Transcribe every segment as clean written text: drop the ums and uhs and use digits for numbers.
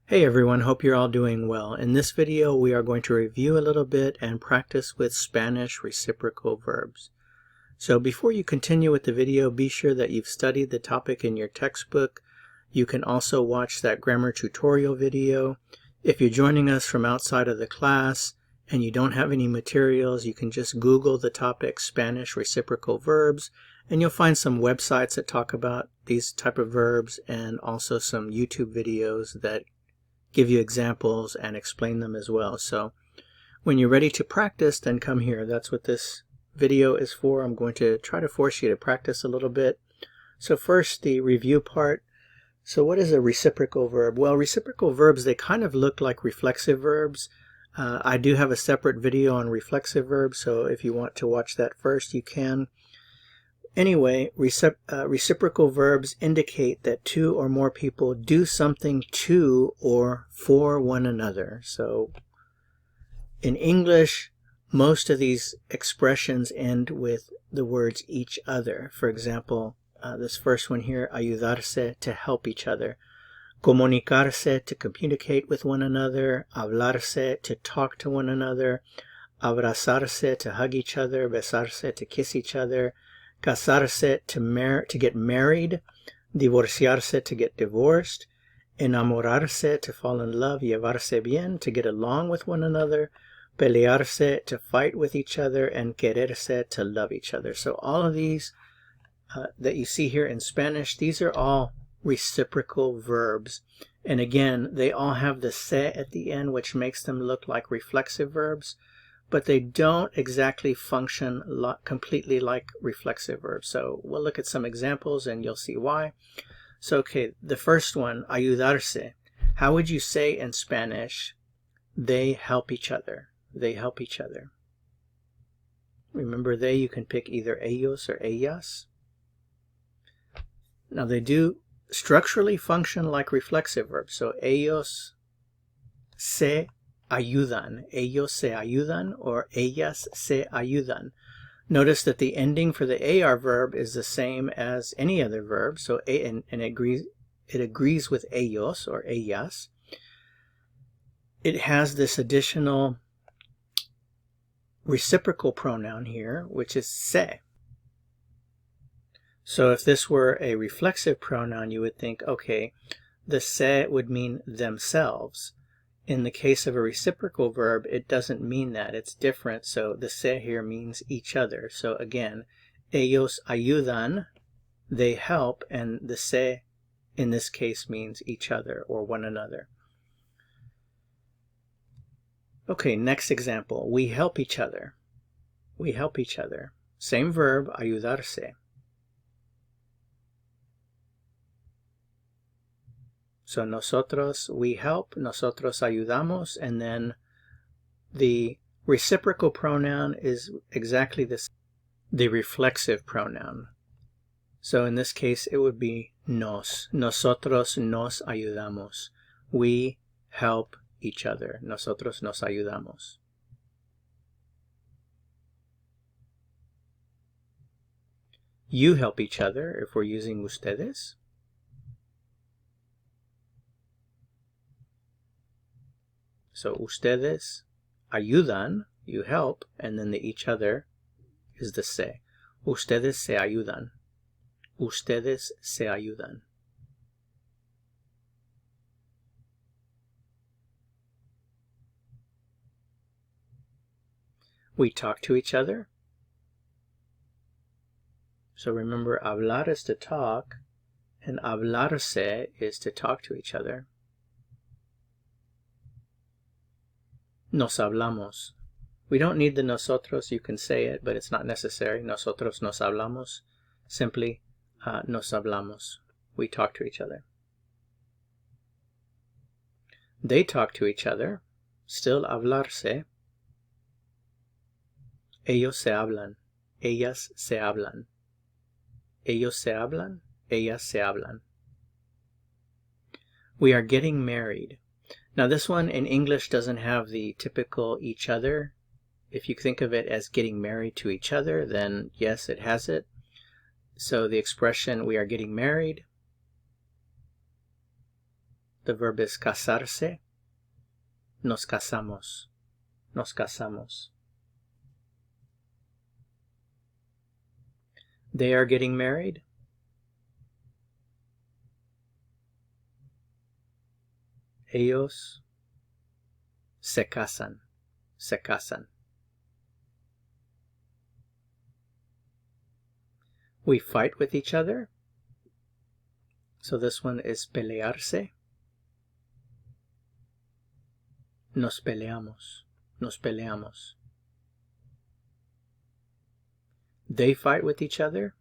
Hey everyone, hope you're all doing well. In this video we are going to review a little bit and practice with Spanish reciprocal verbs. So before you continue with the video, be sure that you've studied the topic in your textbook. You can also watch that grammar tutorial video. If you're joining us from outside of the class and you don't have any materials, you can just Google the topic Spanish reciprocal verbs and you'll find some websites that talk about these type of verbs and also some YouTube videos that give you examples and explain them as well. So when you're ready to practice, then come here. That's what this video is for. I'm going to try to force you to practice a little bit. So first, the review part. So what is a reciprocal verb? Well, reciprocal verbs, they kind of look like reflexive verbs. I do have a separate video on reflexive verbs, so if you want to watch that first, you can. Anyway, reciprocal verbs indicate that two or more people do something to or for one another. So in English, most of these expressions end with the words each other. For example, this first one here, ayudarse, to help each other. Comunicarse, to communicate with one another. Hablarse, to talk to one another. Abrazarse, to hug each other. Besarse, to kiss each other. Casarse, to get married. Divorciarse, to get divorced. Enamorarse, to fall in love. Llevarse bien, to get along with one another. Pelearse, to fight with each other. And quererse, to love each other. So all of these that you see here in Spanish, these are all reciprocal verbs. And again, they all have the se at the end, which makes them look like reflexive verbs, but they don't exactly function completely like reflexive verbs. So we'll look at some examples and you'll see why. So okay, the first one, ayudarse. How would you say in Spanish, they help each other? They help each other. Remember they, you can pick either ellos or ellas. Now they do structurally function like reflexive verbs. So ellos se ayudan, ellos se ayudan, or ellas se ayudan. Notice that the ending for the AR verb is the same as any other verb, so and it agrees with ellos or ellas. It has this additional reciprocal pronoun here, which is se. So if this were a reflexive pronoun, you would think, okay, the se would mean themselves. In the case of a reciprocal verb, it doesn't mean that. It's different. So the se here means each other. So again, ellos ayudan, they help, and the se in this case means each other or one another. Okay, next example. We help each other. We help each other. Same verb, ayudarse. So nosotros, we help, nosotros ayudamos, and then the reciprocal pronoun is exactly the reflexive pronoun. So in this case, it would be nos. Nosotros nos ayudamos. We help each other. Nosotros nos ayudamos. You help each other if we're using ustedes. So ustedes ayudan, you help, and then the each other is the se. Ustedes se ayudan. Ustedes se ayudan. We talk to each other. So remember, hablar is to talk, and hablarse is to talk to each other. Nos hablamos. We don't need the nosotros. You can say it, but it's not necessary. Nosotros nos hablamos. Simply, nos hablamos. We talk to each other. They talk to each other. Still hablarse. Ellos se hablan. Ellas se hablan. Ellos se hablan. Ellas se hablan. We are getting married. Now this one in English doesn't have the typical each other. If you think of it as getting married to each other, then yes, it has it. So the expression we are getting married The verb is casarse. Nos casamos. Nos casamos. They are getting married. Ellos se casan. Se casan. We fight with each other. So this one is pelearse. Nos peleamos. Nos peleamos. They fight with each other.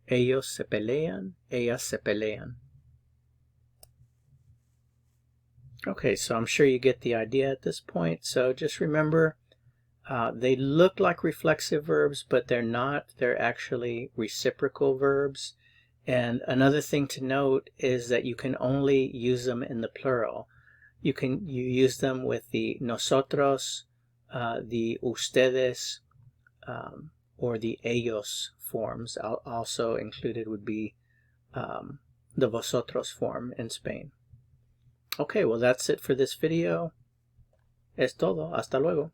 Ellos se pelean. Ellas se pelean. Okay, so I'm sure you get the idea at this point. So just remember, they look like reflexive verbs, but they're not. They're actually reciprocal verbs. And another thing to note is that you can only use them in the plural. You use them with the nosotros, the ustedes, or the ellos forms. Also included would be the vosotros form in Spain. Okay, well that's it for this video. Es todo. Hasta luego.